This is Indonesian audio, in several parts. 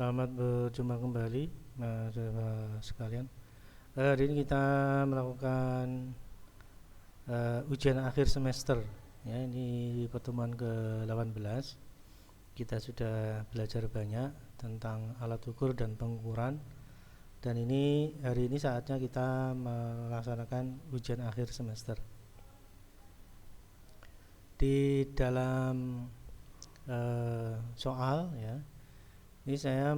Selamat berjumpa kembali, saudara sekalian. Hari ini kita melakukan ujian akhir semester. Ya, ini pertemuan ke-18. Kita sudah belajar banyak tentang alat ukur dan pengukuran. Dan hari ini saatnya kita melaksanakan ujian akhir semester. Di dalam soal, ya, ini saya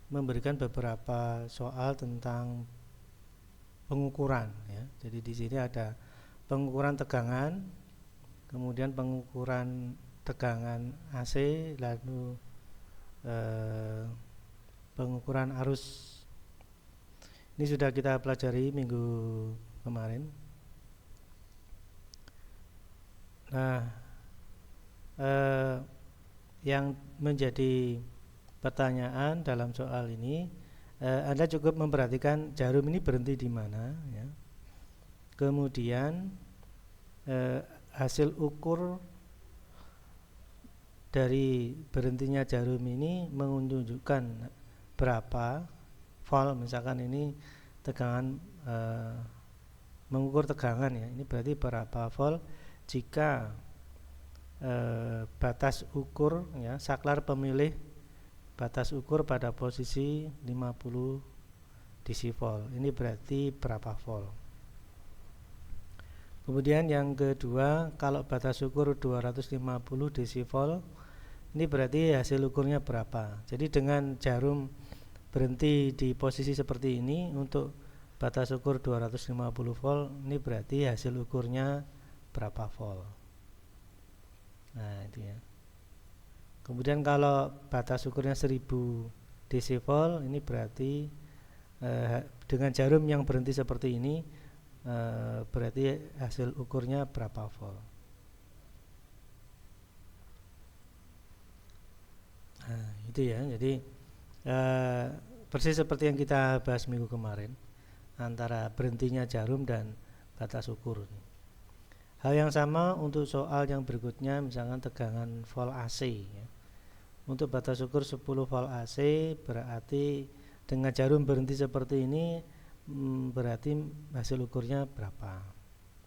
memberikan beberapa soal tentang pengukuran, ya. Jadi di sini ada pengukuran tegangan, kemudian pengukuran tegangan AC, lalu pengukuran arus. Ini sudah kita pelajari minggu kemarin. Nah, yang menjadi pertanyaan dalam soal ini, Anda cukup memperhatikan jarum ini berhenti di mana, ya. Kemudian hasil ukur dari berhentinya jarum ini menunjukkan berapa volt, misalkan ini tegangan, mengukur tegangan, ya. Ini berarti berapa volt jika batas ukur, ya, saklar pemilih batas ukur pada posisi 50 dV. Ini berarti berapa volt. Kemudian yang kedua, kalau batas ukur 250 dV, ini berarti hasil ukurnya berapa. Jadi dengan jarum berhenti di posisi seperti ini untuk batas ukur 250 volt, ini berarti hasil ukurnya berapa volt. Nah, itu ya. Kemudian kalau batas ukurnya 1000 dV, ini berarti dengan jarum yang berhenti seperti ini, berarti hasil ukurnya berapa volt. Nah, itu ya. Jadi persis seperti yang kita bahas minggu kemarin, antara berhentinya jarum dan batas ukur. Hal yang sama untuk soal yang berikutnya, misalkan tegangan volt AC, ya. Untuk batas ukur 10 volt AC, berarti dengan jarum berhenti seperti ini, berarti hasil ukurnya berapa,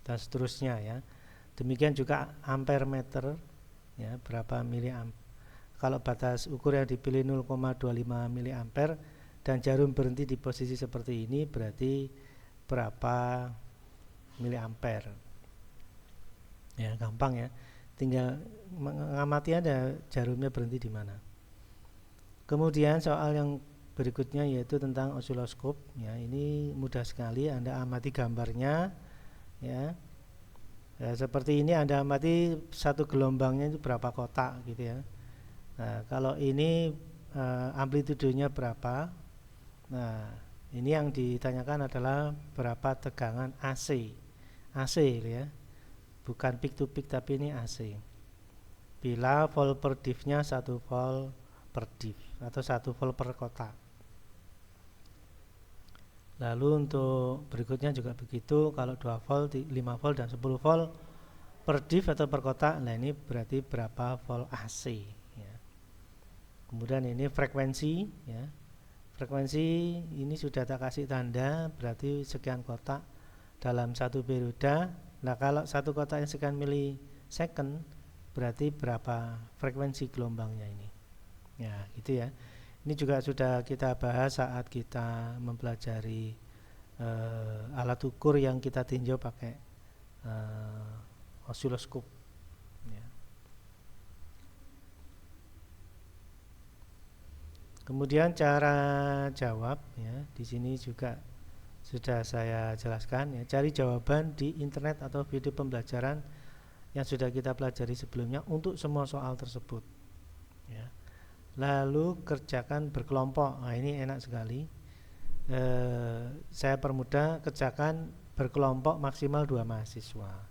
dan seterusnya, ya. Demikian juga ampere meter, ya, berapa miliampere. Kalau batas ukur yang dipilih 0,25 miliampere dan jarum berhenti di posisi seperti ini, berarti berapa miliampere. Ya, gampang ya. Tinggal mengamati ada jarumnya berhenti di mana. Kemudian soal yang berikutnya yaitu tentang osiloskop, ya. Ini mudah sekali, Anda amati gambarnya, ya. Ya, seperti ini Anda amati satu gelombangnya itu berapa kotak gitu, ya. Nah, kalau ini amplitudenya berapa. Nah, ini yang ditanyakan adalah berapa tegangan AC. AC, ya. Bukan peak to peak, tapi ini AC. Bila volt per div-nya 1 volt per div atau 1 volt per kotak. Lalu untuk berikutnya juga begitu, kalau 2 volt, 5 volt dan 10 volt per div atau per kotak. Nah, ini berarti berapa volt AC, ya. Kemudian ini frekuensi, ya. Frekuensi ini sudah tak kasih tanda, berarti sekian kotak dalam satu periode. Nah, kalau satu kotaknya sekian milisecond, berarti berapa frekuensi gelombangnya ini. Ya, gitu ya. Ini juga sudah kita bahas saat kita mempelajari alat ukur yang kita tinjau pakai osiloskop, ya. Kemudian cara jawab, ya, di sini juga sudah saya jelaskan, ya. Cari jawaban di internet atau video pembelajaran yang sudah kita pelajari sebelumnya untuk semua soal tersebut, ya. Lalu kerjakan berkelompok. Nah, ini enak sekali. Saya permudah, kerjakan berkelompok maksimal 2 mahasiswa.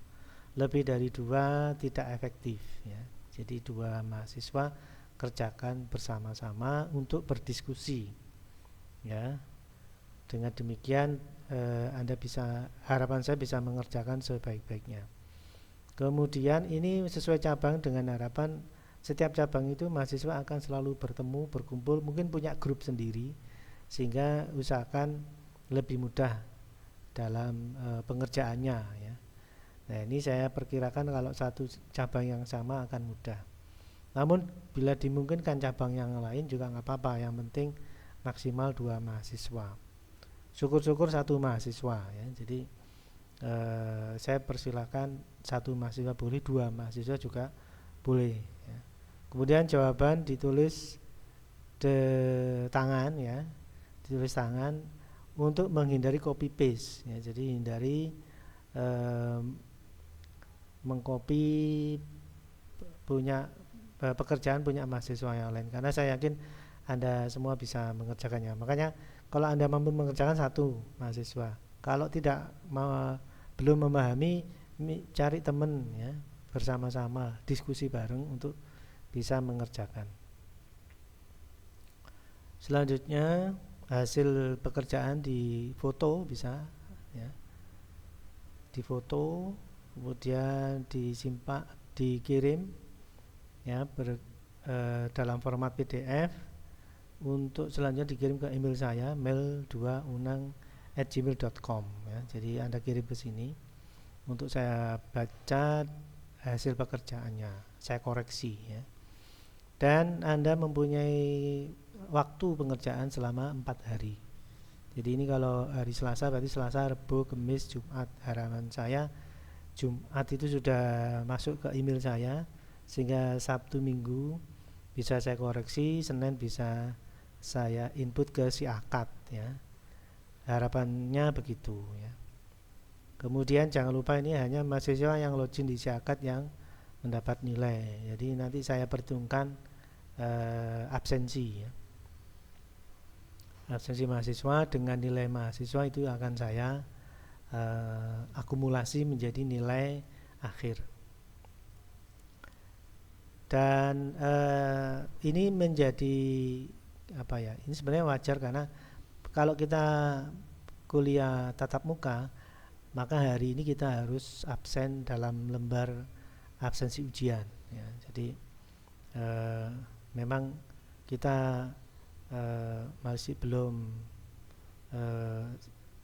Lebih dari 2 tidak efektif, ya. Jadi 2 mahasiswa kerjakan bersama-sama untuk berdiskusi, ya. Dengan demikian harapan saya bisa mengerjakan sebaik-baiknya. Kemudian ini sesuai cabang dengan harapan setiap cabang itu mahasiswa akan selalu bertemu, berkumpul, mungkin punya grup sendiri, sehingga usahakan lebih mudah dalam pengerjaannya ya. Nah, ini saya perkirakan kalau satu cabang yang sama akan mudah. Namun bila dimungkinkan cabang yang lain juga nggak apa-apa, yang penting maksimal 2 mahasiswa. Syukur-syukur 1 mahasiswa ya. Jadi saya persilakan 1 mahasiswa boleh, 2 mahasiswa juga boleh ya. Kemudian jawaban ditulis di tangan ya, ditulis tangan untuk menghindari copy paste ya. Jadi hindari mengcopy punya pekerjaan punya mahasiswa yang lain, karena saya yakin Anda semua bisa mengerjakannya. Makanya kalau Anda mampu mengerjakan 1 mahasiswa, kalau tidak belum memahami, cari teman ya, bersama-sama diskusi bareng untuk bisa mengerjakan. Selanjutnya hasil pekerjaan di foto bisa ya, difoto kemudian disimpan, dikirim ya dalam format PDF untuk selanjutnya dikirim ke email saya, mail2unang@gmail.com ya. Jadi Anda kirim ke sini untuk saya baca hasil pekerjaannya, saya koreksi ya. Dan Anda mempunyai waktu pengerjaan selama 4 hari. Jadi ini kalau hari Selasa berarti Selasa, Rabu, Kamis, Jumat. Harapan saya Jumat itu sudah masuk ke email saya, sehingga Sabtu Minggu bisa saya koreksi, Senin bisa saya input ke si akad ya. Harapannya begitu ya. Kemudian jangan lupa ini hanya mahasiswa yang login di si akad yang mendapat nilai. Jadi nanti saya perhitungkan absensi ya. Absensi mahasiswa dengan nilai mahasiswa itu akan saya akumulasi menjadi nilai akhir. Dan ini menjadi apa ya? Ini sebenarnya wajar, karena kalau kita kuliah tatap muka, maka hari ini kita harus absen dalam lembar absensi ujian ya. Jadi memang kita masih belum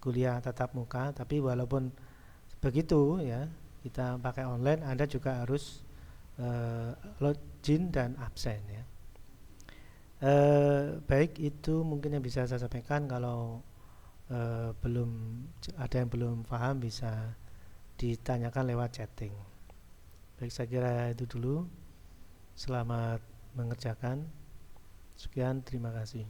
kuliah tatap muka, tapi walaupun begitu ya, kita pakai online, Anda juga harus login dan absen ya. Baik, itu mungkin yang bisa saya sampaikan. Kalau belum ada yang belum paham bisa ditanyakan lewat chatting. Baik, saya kira itu dulu. Selamat mengerjakan. Sekian, terima kasih.